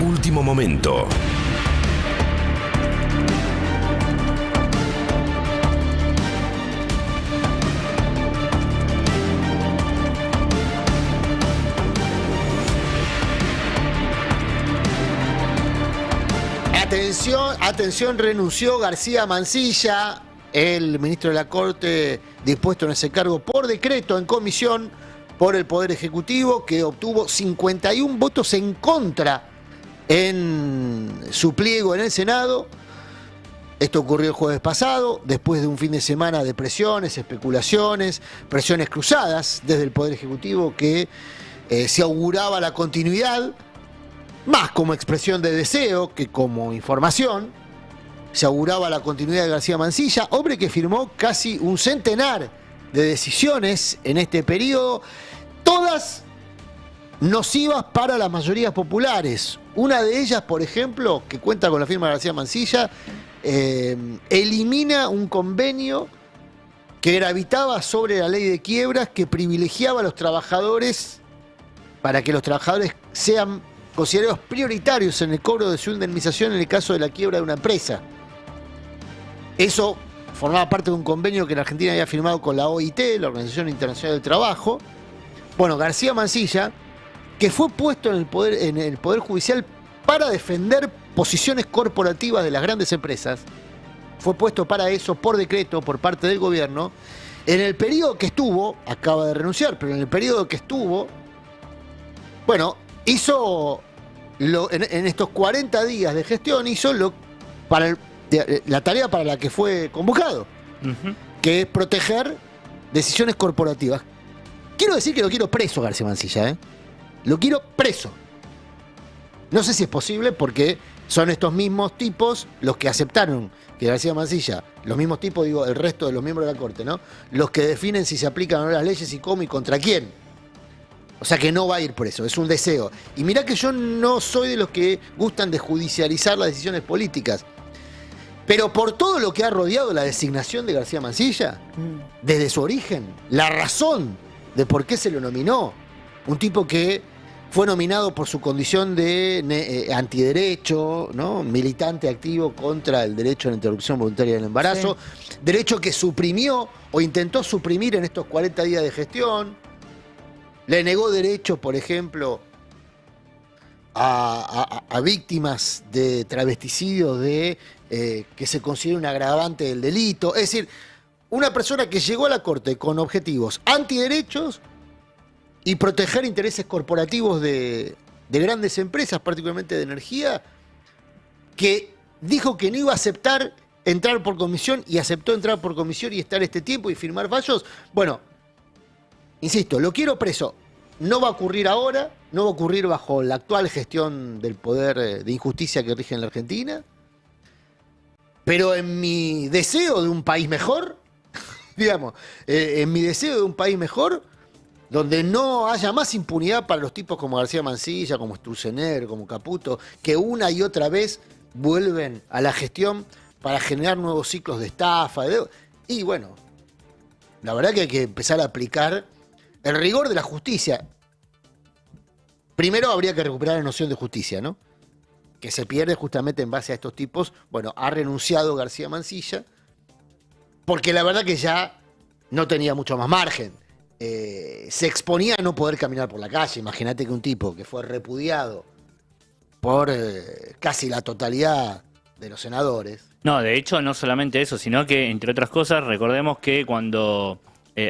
último momento. Atención, renunció García Mansilla, el ministro de la Corte, dispuesto en ese cargo por decreto en comisión por el Poder Ejecutivo, que obtuvo 51 votos en contra en su pliego en el Senado. Esto ocurrió el jueves pasado, después de un fin de semana de presiones, especulaciones, presiones cruzadas desde el Poder Ejecutivo, que se auguraba la continuidad, más como expresión de deseo que como información. Se auguraba la continuidad de García Mansilla, hombre que firmó casi un centenar de decisiones en este periodo, todas nocivas para las mayorías populares. Una de ellas, por ejemplo, que cuenta con la firma de García Mansilla, elimina un convenio que gravitaba sobre la ley de quiebras, que privilegiaba a los trabajadores para que los trabajadores sean considerados prioritarios en el cobro de su indemnización en el caso de la quiebra de una empresa. Eso formaba parte de un convenio que la Argentina había firmado con la OIT, la Organización Internacional del Trabajo. Bueno, García Mansilla, que fue puesto en el Poder Judicial para defender posiciones corporativas de las grandes empresas, fue puesto para eso por decreto por parte del gobierno. En el periodo que estuvo, acaba de renunciar, pero en el periodo que estuvo, bueno, hizo en estos 40 días de gestión, hizo la tarea para la que fue convocado, que es proteger decisiones corporativas. Quiero decir que lo quiero preso, García Mansilla, ¿eh? Lo quiero preso. No sé si es posible porque son estos mismos tipos los que aceptaron que García Mansilla, los mismos tipos, digo, el resto de los miembros de la Corte, ¿no? Los que definen si se aplican o no las leyes y cómo y contra quién. O sea que no va a ir preso, es un deseo. Y mirá que yo no soy de los que gustan de judicializar las decisiones políticas. Pero por todo lo que ha rodeado la designación de García Mansilla, desde su origen, la razón de por qué se lo nominó, un tipo que fue nominado por su condición de antiderecho, ¿no? Militante activo contra el derecho a la interrupción voluntaria del embarazo, sí. Derecho que suprimió o intentó suprimir en estos 40 días de gestión. Le negó derechos, por ejemplo, a víctimas de travesticidios que se considera un agravante del delito. Es decir, una persona que llegó a la Corte con objetivos antiderechos y proteger intereses corporativos de grandes empresas, particularmente de energía, que dijo que no iba a aceptar entrar por comisión y aceptó entrar por comisión y estar este tiempo y firmar fallos. Bueno, insisto, lo quiero preso. No va a ocurrir ahora, no va a ocurrir bajo la actual gestión del poder de injusticia que rige en la Argentina. Pero en mi deseo de un país mejor, digamos, en mi deseo de un país mejor, donde no haya más impunidad para los tipos como García Mansilla, como Sturzenegger, como Caputo, que una y otra vez vuelven a la gestión para generar nuevos ciclos de estafa. Y bueno, la verdad que hay que empezar a aplicar el rigor de la justicia. Primero habría que recuperar la noción de justicia, ¿no? Que se pierde justamente en base a estos tipos. Bueno, ha renunciado García Mansilla, porque la verdad que ya no tenía mucho más margen. Se exponía a no poder caminar por la calle. Imagínate que un tipo que fue repudiado por casi la totalidad de los senadores. No, de hecho, no solamente eso, sino que, entre otras cosas, recordemos que cuando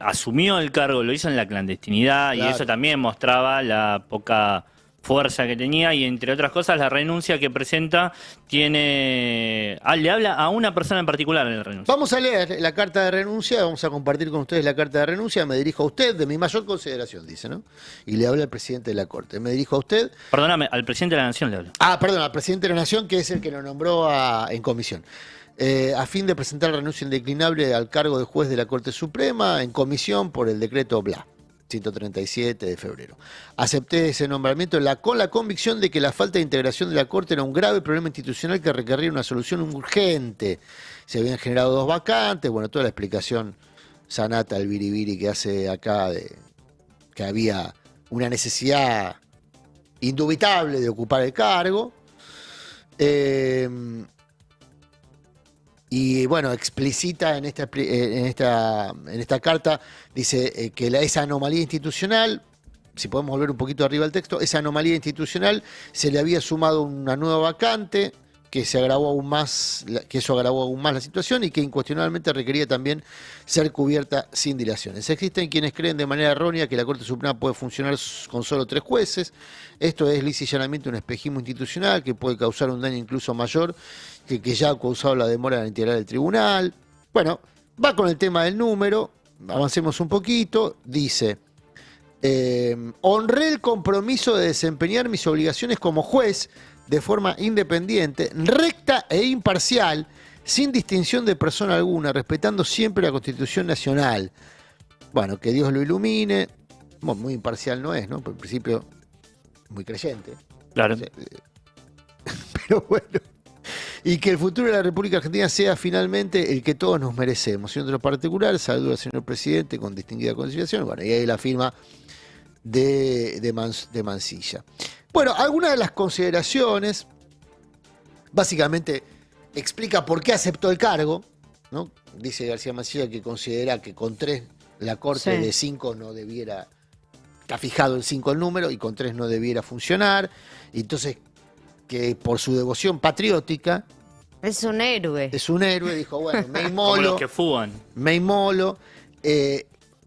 asumió el cargo lo hizo en la clandestinidad, claro. Y eso también mostraba la poca fuerza que tenía, y entre otras cosas la renuncia que presenta le habla a una persona en particular en la renuncia. Vamos a leer la carta de renuncia, vamos a compartir con ustedes la carta de renuncia. Me dirijo a usted, de mi mayor consideración, dice, ¿no? Y le habla al presidente de la Corte. Me dirijo a usted. Perdóname, al presidente de la Nación le hablo. Perdón, al presidente de la Nación, que es el que lo nombró en comisión. A fin de presentar la renuncia indeclinable al cargo de juez de la Corte Suprema en comisión por el decreto BLA 137 de febrero. Acepté ese nombramiento con la convicción de que la falta de integración de la Corte era un grave problema institucional que requería una solución urgente. Se habían generado 2 vacantes, bueno, toda la explicación sanata, el biribiri que hace acá de que había una necesidad indubitable de ocupar el cargo. Y bueno, explicita en esta carta, dice que esa anomalía institucional, si podemos volver un poquito arriba al texto, esa anomalía institucional se le había sumado una nueva vacante, que eso agravó aún más la situación y que incuestionablemente requería también ser cubierta sin dilaciones. Existen quienes creen de manera errónea que la Corte Suprema puede funcionar con solo 3 jueces. Esto es lisa y llanamente un espejismo institucional que puede causar un daño incluso mayor que ya ha causado la demora en integrar el tribunal. Bueno, va con el tema del número, avancemos un poquito, dice... honré el compromiso de desempeñar mis obligaciones como juez de forma independiente, recta e imparcial, sin distinción de persona alguna, respetando siempre la Constitución Nacional. Bueno, que Dios lo ilumine. Bueno, muy imparcial no es, ¿no? Por principio, muy creyente. Claro. Pero bueno. Y que el futuro de la República Argentina sea finalmente el que todos nos merecemos. Y en lo particular, saludo al señor presidente con distinguida consideración. Bueno, y ahí la firma de Mansilla. Bueno, algunas de las consideraciones, básicamente explica por qué aceptó el cargo, ¿no? Dice García Mansilla que considera que con 3 la Corte de 5 no debiera, está fijado en 5 el número, y con 3 no debiera funcionar, y entonces que por su devoción patriótica... Es un héroe. Es un héroe, dijo, bueno, me inmolo. Como los que fugan. Me inmolo.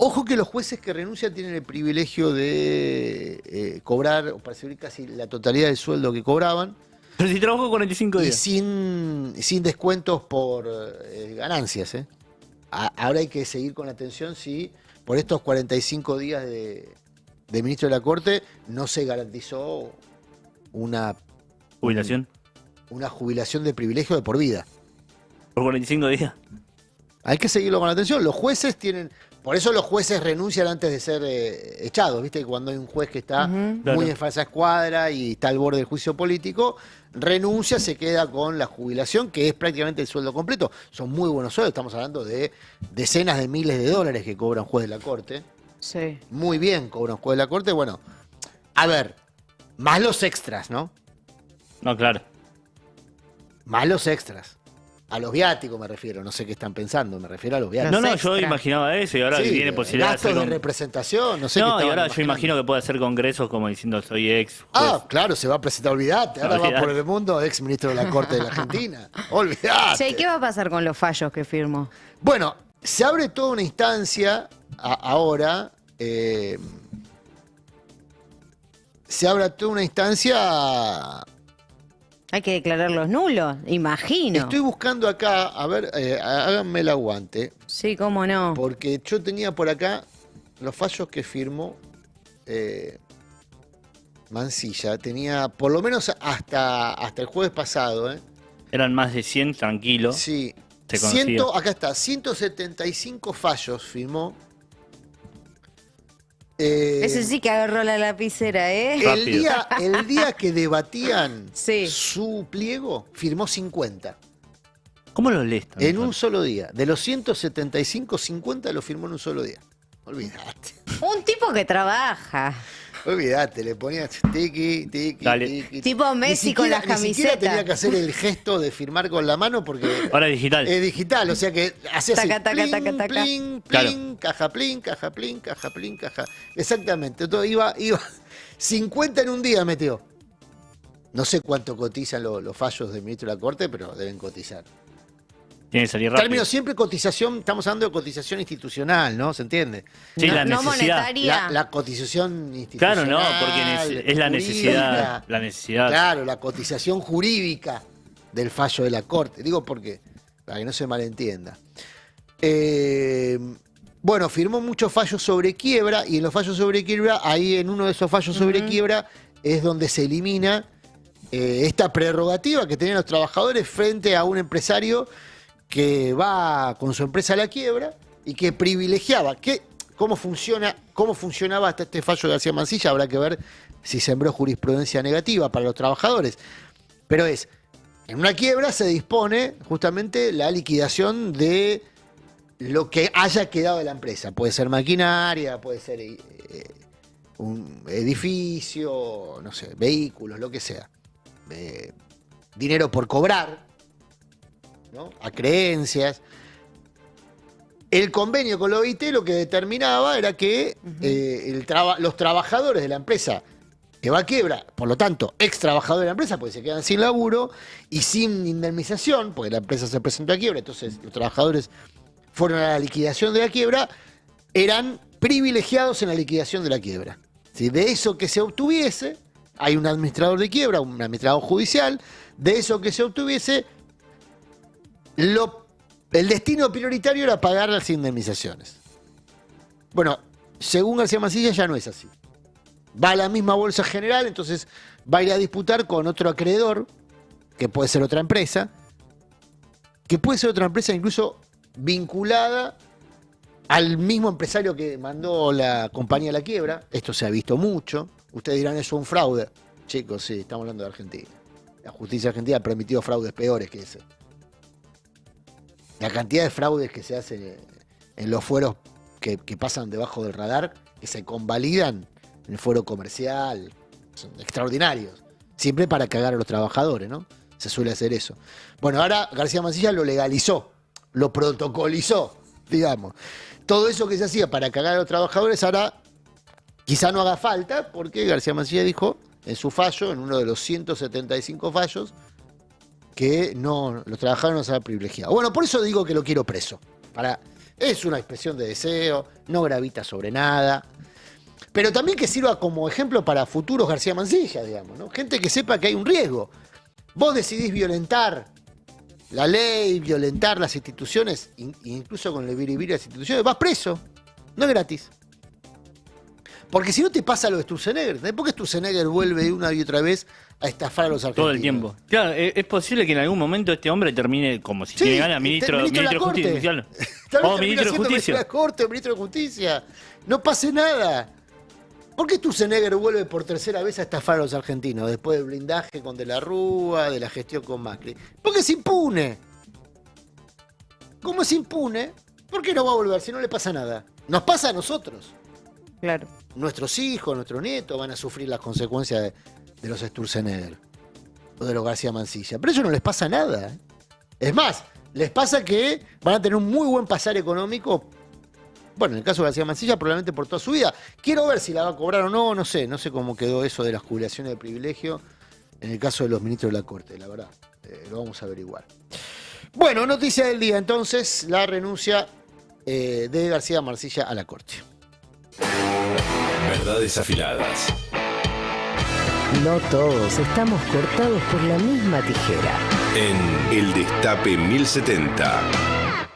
Ojo que los jueces que renuncian tienen el privilegio de cobrar o percibir casi la totalidad del sueldo que cobraban. Pero si trabajó 45 Y días. sin descuentos por ganancias. Ahora hay que seguir con atención si por estos 45 días de ministro de la Corte no se garantizó una Jubilación. Una jubilación de privilegio de por vida. Por 45 días. Hay que seguirlo con atención. Los jueces tienen... Por eso los jueces renuncian antes de ser echados. ¿Viste? Cuando hay un juez que está muy en falsa escuadra y está al borde del juicio político, renuncia, se queda con la jubilación, que es prácticamente el sueldo completo. Son muy buenos sueldos. Estamos hablando de decenas de miles de dólares que cobra un juez de la Corte. Sí. Muy bien cobra un juez de la Corte. Bueno, a ver, más los extras, ¿no? No, claro. Más los extras. A los viáticos me refiero, no sé qué están pensando, me refiero a los viáticos. No, extra. yo imaginaba eso y ahora Sí, que tiene posibilidad de gastos hacer... de representación, no sé qué No, y estaban ahora yo imaginando. imagino que puede hacer congresos como diciendo soy ex juez. Ah, claro, se va a presentar, olvidate. Ahora va Olvidate. por el mundo ex ministro de la Corte de la Argentina. Olvidate. Che, ¿qué va a pasar con los fallos que firmó? Bueno, se abre toda una instancia ahora. Se abre toda una instancia. Hay que declararlos nulos, imagino. Estoy buscando acá, a ver, háganme el aguante. Sí, cómo no. Porque yo tenía por acá los fallos que firmó Mansilla. Tenía por lo menos hasta el jueves pasado, Eran más de 100, tranquilo. Sí. Se conocía. Acá está, 175 fallos firmó. Ese sí que agarró la lapicera, ¿eh? Rápido. El día que debatían Sí. su pliego, firmó 50. ¿Cómo lo lees? En un solo día. De los 175, 50 lo firmó en un solo día. Olvídate. Un tipo que trabaja. Olvídate, le ponías tiqui, tiqui, Dale. tiqui. Tipo Messi con las Ni siquiera camisetas. tenía que hacer el gesto de firmar con la mano porque Ahora es digital. es digital, o sea que hacía así, Taca, taca, plin, taca, taca. plin, Claro. plin, caja, plin, caja, plin, caja, plin, caja. Exactamente, todo iba 50 en un día metió. No sé cuánto cotizan los fallos del ministro de la Corte, pero deben cotizar. Tiene que salir rápido. Término siempre cotización, estamos hablando de cotización institucional, ¿no? ¿Se entiende? Sí, no, la no necesidad. monetaria. La cotización Claro, institucional. no, porque es la necesidad. jurídica. La necesidad. Claro, la cotización jurídica del fallo de la Corte. Digo porque, para que no se malentienda. Bueno, firmó muchos fallos sobre quiebra y en los fallos sobre quiebra, ahí en uno de esos fallos sobre quiebra es donde se elimina esta prerrogativa que tenían los trabajadores frente a un empresario que va con su empresa a la quiebra y que privilegiaba. ¿Cómo funcionaba hasta este fallo de García Mansilla? Habrá que ver si sembró jurisprudencia negativa para los trabajadores. Pero en una quiebra se dispone justamente la liquidación de lo que haya quedado de la empresa. Puede ser maquinaria, puede ser un edificio, no sé, vehículos, lo que sea. Dinero por cobrar, ¿no? A creencias. El convenio con la OIT lo que determinaba era que los trabajadores de la empresa que va a quiebra, por lo tanto, ex trabajadores de la empresa, porque se quedan sin laburo y sin indemnización, porque la empresa se presentó a quiebra, entonces los trabajadores fueron a la liquidación de la quiebra, eran privilegiados en la liquidación de la quiebra. ¿Sí? De eso que se obtuviese, hay un administrador de quiebra, un administrador judicial, de eso que se obtuviese, el destino prioritario era pagar las indemnizaciones. Bueno, según García Mansilla ya no es así. Va a la misma bolsa general, entonces va a ir a disputar con otro acreedor, que puede ser otra empresa, incluso vinculada al mismo empresario que mandó la compañía a la quiebra. Esto se ha visto mucho. Ustedes dirán, eso es un fraude. Chicos, sí, estamos hablando de Argentina. La justicia argentina ha permitido fraudes peores que ese. La cantidad de fraudes que se hacen en los fueros que pasan debajo del radar, que se convalidan en el fuero comercial, son extraordinarios. Siempre para cagar a los trabajadores, ¿no? Se suele hacer eso. Bueno, ahora García Mansilla lo legalizó, lo protocolizó, digamos. Todo eso que se hacía para cagar a los trabajadores ahora quizá no haga falta, porque García Mansilla dijo en su fallo, en uno de los 175 fallos, que los trabajadores no se van privilegiados. Bueno, por eso digo que lo quiero preso. Es una expresión de deseo, no gravita sobre nada. Pero también que sirva como ejemplo para futuros García Mansilla, digamos, ¿no? Gente que sepa que hay un riesgo. Vos decidís violentar la ley, violentar las instituciones, incluso con el biribiri de las instituciones, vas preso. No es gratis. Porque si no te pasa lo de Sturzenegger, ¿por qué Sturzenegger vuelve una y otra vez a estafar a los argentinos? Todo el tiempo. Claro, es posible que en algún momento este hombre termine como si tiene ganas, ministro de Justicia. O ministro de Justicia. La Corte, ministro de Justicia. No pase nada. ¿Por qué Sturzenegger vuelve por tercera vez a estafar a los argentinos después del blindaje con De la Rúa, de la gestión con Macri? Porque es impune. ¿Cómo es impune? ¿Por qué no va a volver si no le pasa nada? Nos pasa a nosotros. Claro. Nuestros hijos, nuestros nietos van a sufrir las consecuencias de los Sturzenegger o de los García Mansilla. Pero eso no les pasa nada. Es más, les pasa que van a tener un muy buen pasar económico. Bueno, en el caso de García Mansilla, probablemente por toda su vida. Quiero ver si la va a cobrar o no, no sé cómo quedó eso de las jubilaciones de privilegio en el caso de los ministros de la Corte, la verdad. Lo vamos a averiguar. Bueno, noticia del día, entonces, la renuncia de García Mansilla a la Corte. Verdades afiladas. No todos estamos cortados por la misma tijera. En El Destape 1070.